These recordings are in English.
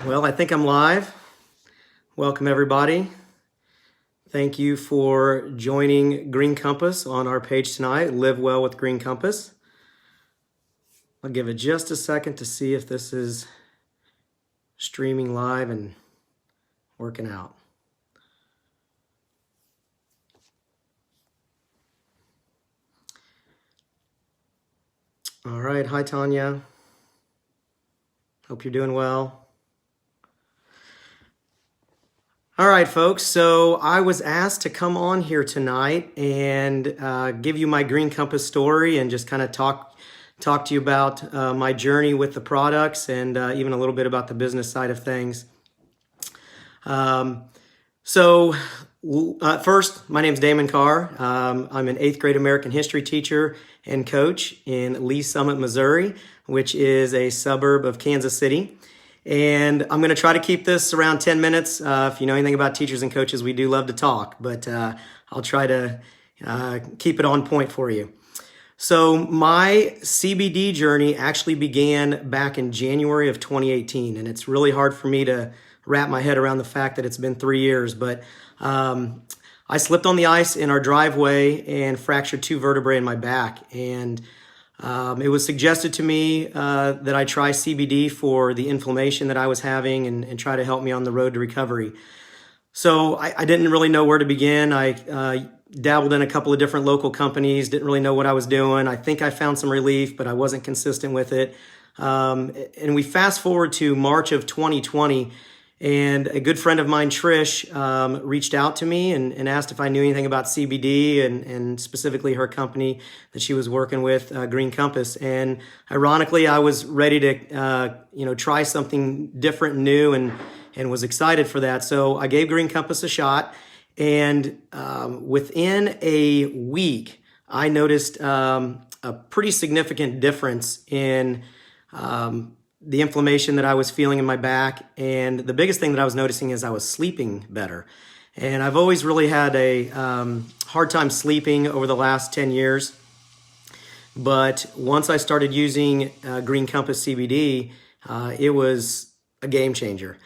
Well, I think I'm live. Welcome, everybody. Thank you for joining Green Compass on our page tonight, Live Well with Green Compass. I'll give it just a second to see if this is streaming live and working out. All right. Hi, Tanya. Hope you're doing well. All right, folks. So I was asked to come on here tonight and give you my Green Compass story and just kind of talk to you about my journey with the products and even a little bit about the business side of things. First, my name is Damon Carr. I'm an 8th grade American history teacher and coach in Lee Summit, Missouri, which is a suburb of Kansas City. And I'm going to try to keep this around 10 minutes. If you know anything about teachers and coaches, we do love to talk, but I'll try to keep it on point for you. So my CBD journey actually began back in January of 2018, and it's really hard for me to wrap my head around the fact that it's been 3 years, but I slipped on the ice in our driveway and fractured 2 vertebrae in my back. And it was suggested to me that I try CBD for the inflammation that I was having and try to help me on the road to recovery. So I didn't really know where to begin. I dabbled in a couple of different local companies, didn't really know what I was doing. I think I found some relief, but I wasn't consistent with it. And we fast forward to March of 2020, and a good friend of mine, Trish, reached out to me and asked if I knew anything about CBD and specifically her company that she was working with, Green Compass. And ironically, I was ready to try something different and new and was excited for that. So I gave Green Compass a shot. And within a week, I noticed a pretty significant difference in the inflammation that I was feeling in my back. And the biggest thing that I was noticing is I was sleeping better. And I've always really had a hard time sleeping over the last 10 years. But once I started using Green Compass CBD, it was a game changer.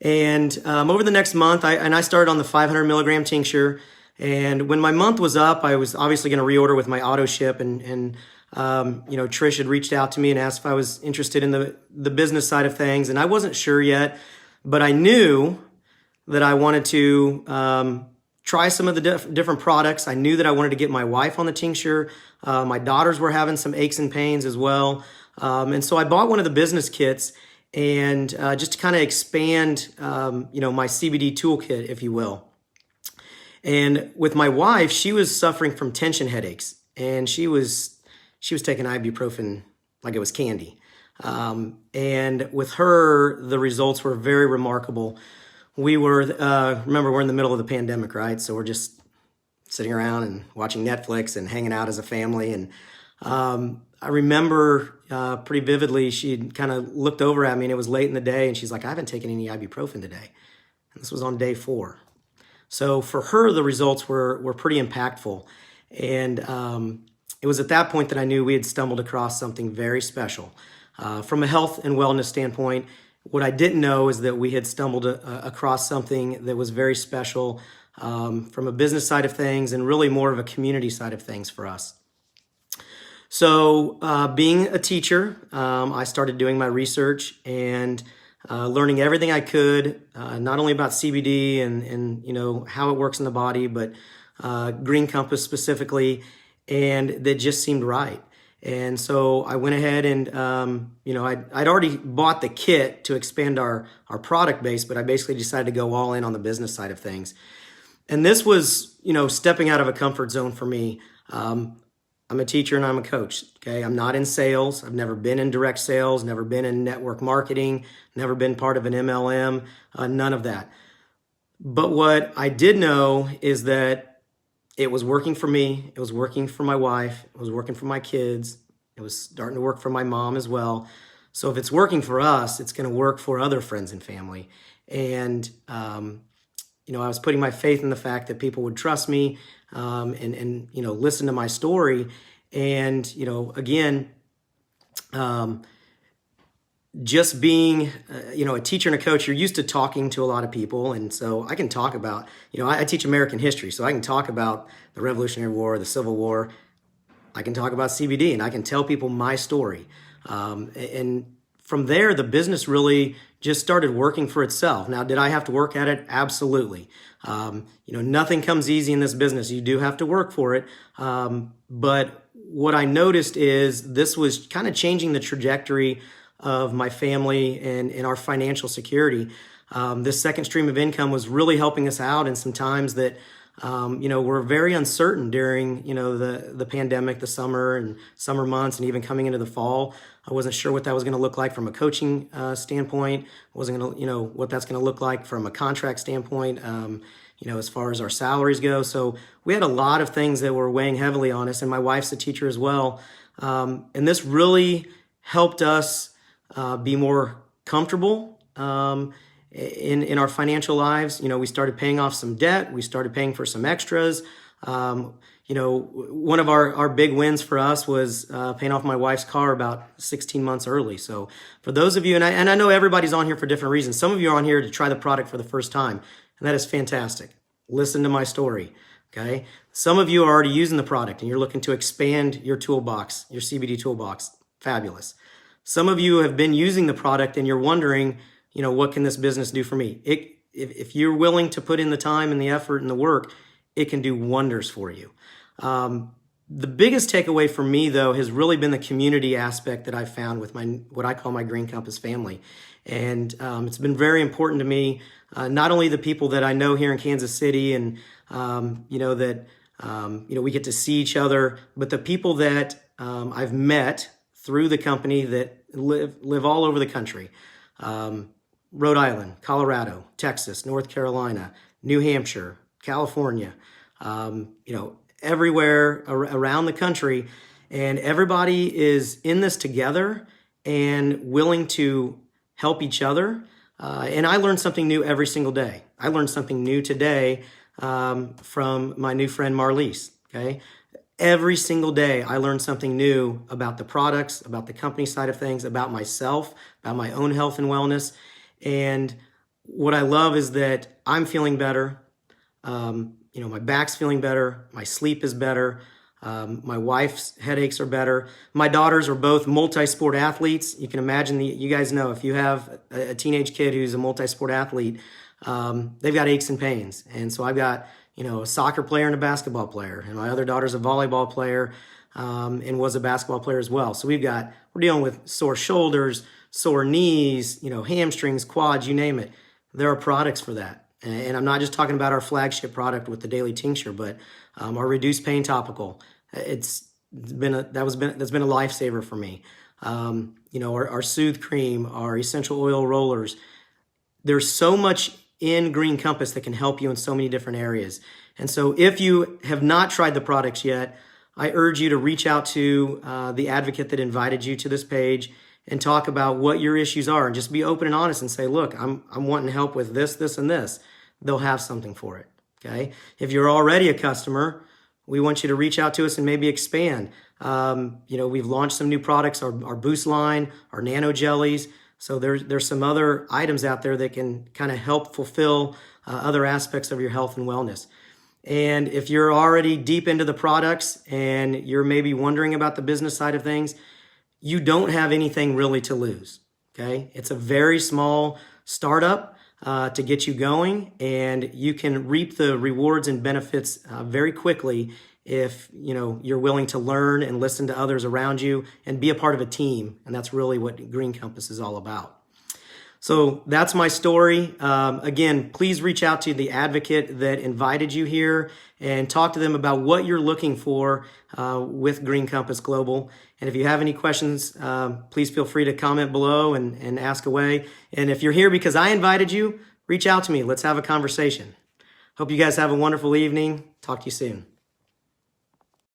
And over the next month, I started on the 500 milligram tincture. And when my month was up, I was obviously going to reorder with my auto ship. And Trish had reached out to me and asked if I was interested in the business side of things. And I wasn't sure yet, but I knew that I wanted to try some of the different products. I knew that I wanted to get my wife on the tincture. My daughters were having some aches and pains as well. And so I bought one of the business kits and just to kind of expand, my CBD toolkit, if you will. And with my wife, she was suffering from tension headaches, and she was taking ibuprofen like it was candy. And with her, the results were very remarkable. We were, remember, we're in the middle of the pandemic, right? So we're just sitting around and watching Netflix and hanging out as a family. And I remember pretty vividly, she kind of looked over at me, and it was late in the day, and she's like, I haven't taken any ibuprofen today. And this was on day 4. So for her, the results were pretty impactful. And it was at that point that I knew we had stumbled across something very special. From a health and wellness standpoint, what I didn't know is that we had stumbled across something that was very special from a business side of things and really more of a community side of things for us. So being a teacher, I started doing my research and learning everything I could, not only about CBD and how it works in the body, but Green Compass specifically, and that just seemed right. And so I went ahead and, I'd already bought the kit to expand our product base, but I basically decided to go all in on the business side of things. And this was, stepping out of a comfort zone for me. I'm a teacher and I'm a coach, okay? I'm not in sales. I've never been in direct sales, never been in network marketing, never been part of an MLM, none of that. But what I did know is that it was working for me. It was working for my wife. It was working for my kids. It was starting to work for my mom as well. So if it's working for us, it's going to work for other friends and family. And, I was putting my faith in the fact that people would trust me and listen to my story. And, again, just being, a teacher and a coach, you're used to talking to a lot of people. And so I can talk about, I teach American history, so I can talk about the Revolutionary War, the Civil War. I can talk about CBD and I can tell people my story. And from there, the business really just started working for itself. Now, did I have to work at it? Absolutely. Nothing comes easy in this business. You do have to work for it. But what I noticed is this was kind of changing the trajectory of my family and our financial security. This second stream of income was really helping us out in some times that were very uncertain during, the pandemic, the summer months, and even coming into the fall. I wasn't sure what that was going to look like from a coaching standpoint. I wasn't going to, what that's going to look like from a contract standpoint, as far as our salaries go. So we had a lot of things that were weighing heavily on us, and my wife's a teacher as well. And this really helped us be more comfortable in our financial lives. We started paying off some debt. We started paying for some extras. One of our big wins for us was paying off my wife's car about 16 months early. So for those of you, and I know everybody's on here for different reasons. Some of you are on here to try the product for the first time, and that is fantastic. Listen to my story, okay? Some of you are already using the product and you're looking to expand your toolbox, your CBD toolbox. Fabulous. Some of you have been using the product and you're wondering, what can this business do for me? If you're willing to put in the time and the effort and the work, it can do wonders for you. The biggest takeaway for me, though, has really been the community aspect that I've found with what I call my Green Compass family. And it's been very important to me, not only the people that I know here in Kansas City and, we get to see each other, but the people that I've met through the company that live all over the country. Rhode Island, Colorado, Texas, North Carolina, New Hampshire, California, everywhere around the country. And everybody is in this together and willing to help each other. And I learn something new every single day. I learned something new today from my new friend Marlise, okay? Every single day, I learn something new about the products, about the company side of things, about myself, about my own health and wellness. And what I love is that I'm feeling better. My back's feeling better. My sleep is better. My wife's headaches are better. My daughters are both multi-sport athletes. You can imagine, you guys know, if you have a teenage kid who's a multi-sport athlete, they've got aches and pains. And so I've got a soccer player and a basketball player, and my other daughter's a volleyball player and was a basketball player as well. So we're dealing with sore shoulders, sore knees, hamstrings, quads, you name it. There are products for that. And I'm not just talking about our flagship product with the daily tincture, but our reduced pain topical. That's been a lifesaver for me. Our Soothe cream, our essential oil rollers. There's so much in Green Compass that can help you in so many different areas. And so if you have not tried the products yet, I urge you to reach out to the advocate that invited you to this page and talk about what your issues are, and just be open and honest and say, look, I'm wanting help with this, this, and this. They'll have something for it, okay? If you're already a customer, we want you to reach out to us and maybe expand. We've launched some new products, our Boost line, our Nano Jellies. So there's some other items out there that can kind of help fulfill other aspects of your health and wellness. And if you're already deep into the products and you're maybe wondering about the business side of things, you don't have anything really to lose, okay? It's a very small startup to get you going, and you can reap the rewards and benefits very quickly if you're willing to learn and listen to others around you and be a part of a team. And that's really what Green Compass is all about. So that's my story. Again, please reach out to the advocate that invited you here and talk to them about what you're looking for with Green Compass Global. And if you have any questions, please feel free to comment below and ask away. And if you're here because I invited you, reach out to me. Let's have a conversation. Hope you guys have a wonderful evening. Talk to you soon.